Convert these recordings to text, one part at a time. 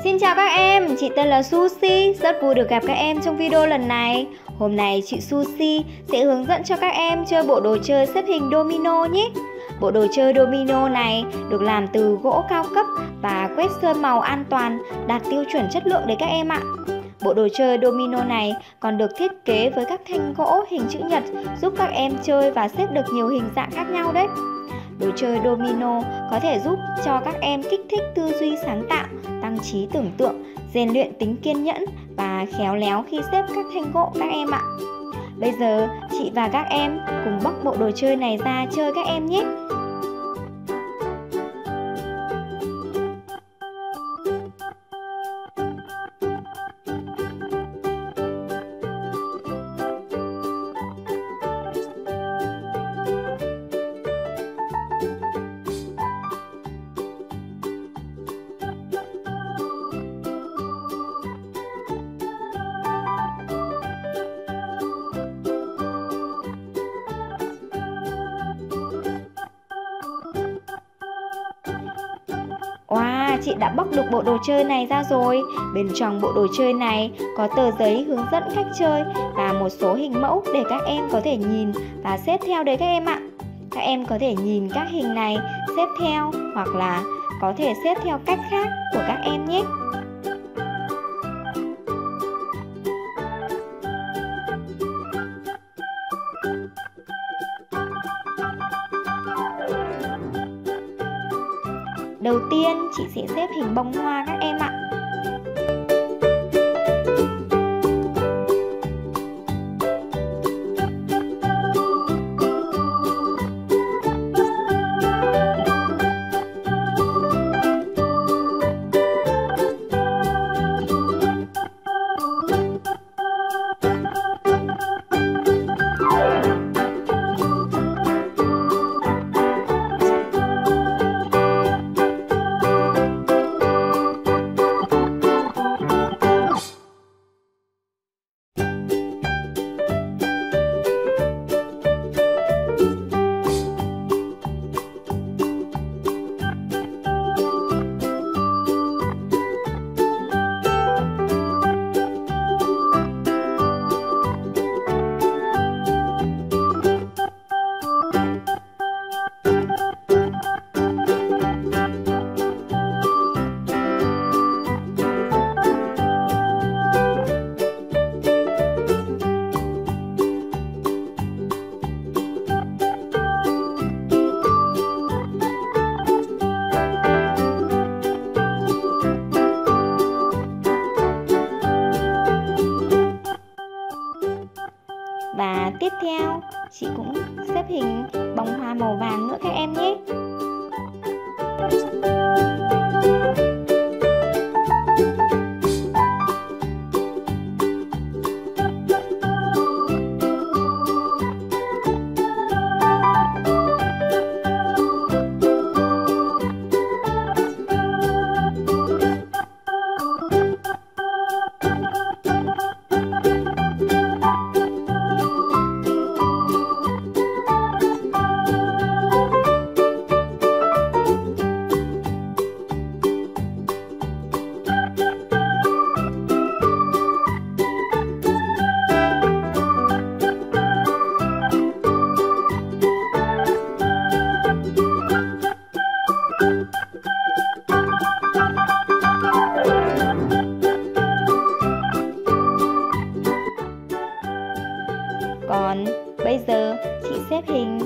Xin chào các em, chị tên là SuSi, rất vui được gặp các em trong video lần này. Hôm nay chị SuSi sẽ hướng dẫn cho các em chơi bộ đồ chơi xếp hình Domino nhé. Bộ đồ chơi Domino này được làm từ gỗ cao cấp và quét sơn màu an toàn, đạt tiêu chuẩn chất lượng đấy các em ạ. Bộ đồ chơi Domino này còn được thiết kế với các thanh gỗ hình chữ nhật, giúp các em chơi và xếp được nhiều hình dạng khác nhau đấy. Đồ chơi Domino có thể giúp cho các em kích thích tư duy sáng tạo, tăng trí tưởng tượng, rèn luyện tính kiên nhẫn và khéo léo khi xếp các thanh gỗ các em ạ. Bây giờ chị và các em cùng bóc bộ đồ chơi này ra chơi các em nhé. Wow, chị đã bóc được bộ đồ chơi này ra rồi. Bên trong bộ đồ chơi này có tờ giấy hướng dẫn cách chơi và một số hình mẫu để các em có thể nhìn và xếp theo đấy các em ạ. Các em có thể nhìn các hình này xếp theo hoặc là có thể xếp theo cách khác của các em nhé. Đầu tiên chị sẽ xếp hình bông hoa các em ạ. Và tiếp theo, chị cũng xếp hình bông hoa màu vàng nữa các em nhé. Còn bây giờ chị xếp hình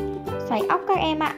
xoáy ốc các em ạ.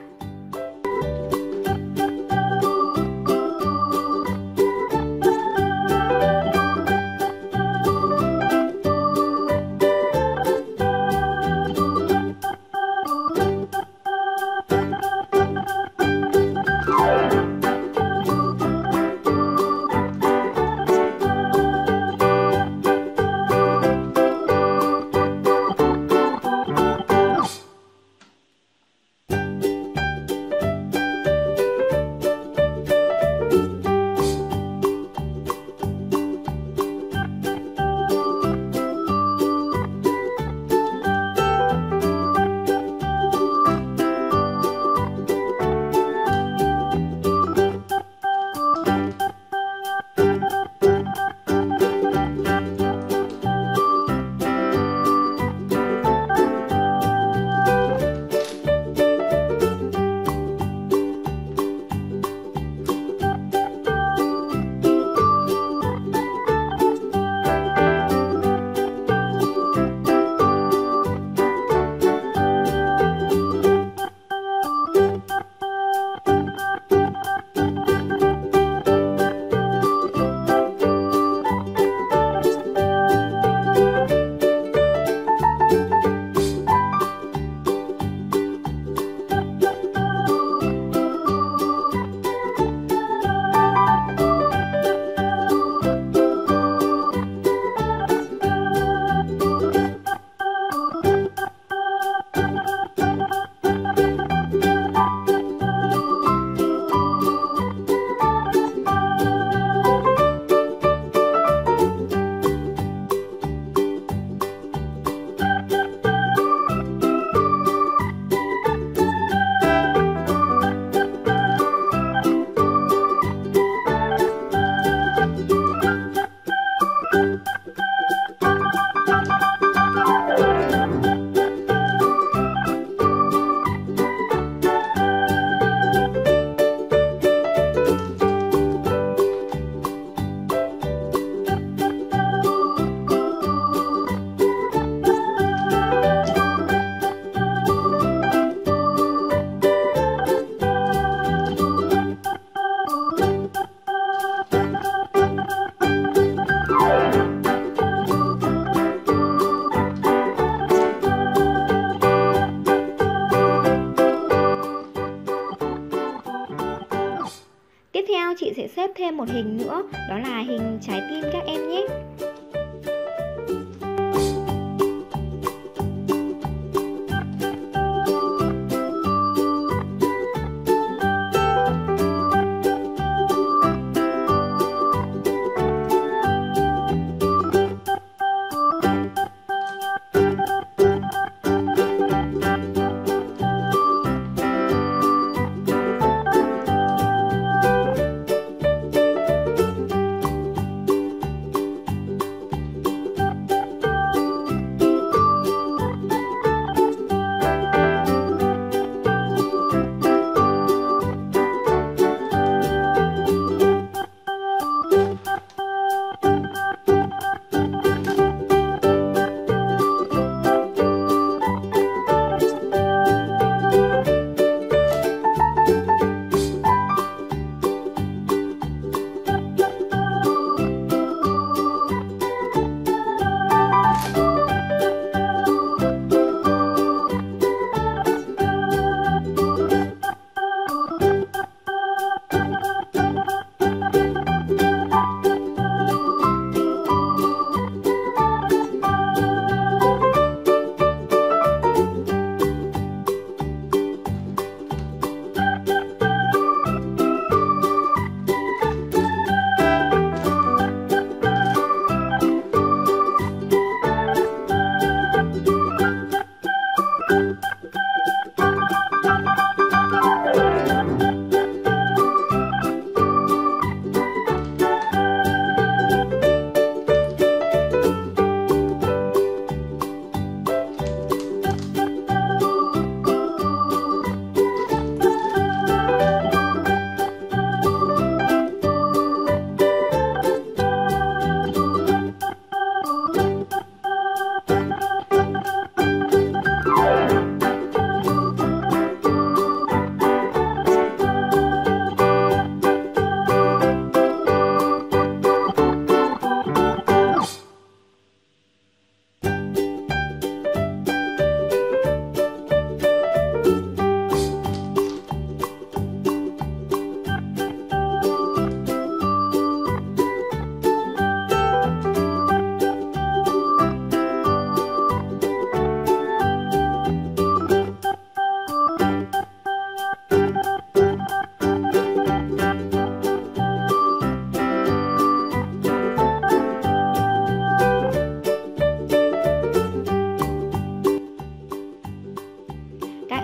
xếp thêm một hình nữa, đó là hình trái tim các em nhé.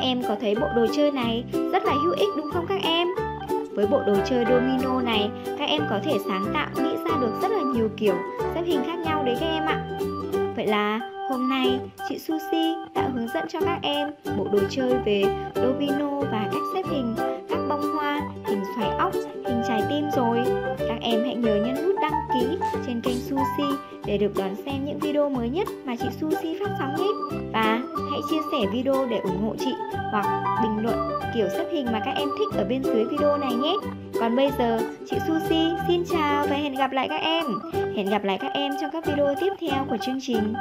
em có thấy bộ đồ chơi này rất là hữu ích đúng không các em? Với bộ đồ chơi Domino này, các em có thể sáng tạo nghĩ ra được rất là nhiều kiểu xếp hình khác nhau đấy các em ạ. Vậy là hôm nay chị SuSi đã hướng dẫn cho các em bộ đồ chơi về Domino và cách xếp hình các bông hoa, hình xoài ốc, hình trái tim rồi. Các em hãy nhớ nhấn nút đăng ký trên kênh SuSi để được đón xem những video mới nhất mà chị SuSi phát sóng nhé. Và hãy chia sẻ video để ủng hộ chị hoặc bình luận kiểu xếp hình mà các em thích ở bên dưới video này nhé. Còn bây giờ, chị SuSi xin chào và hẹn gặp lại các em. Hẹn gặp lại các em trong các video tiếp theo của chương trình.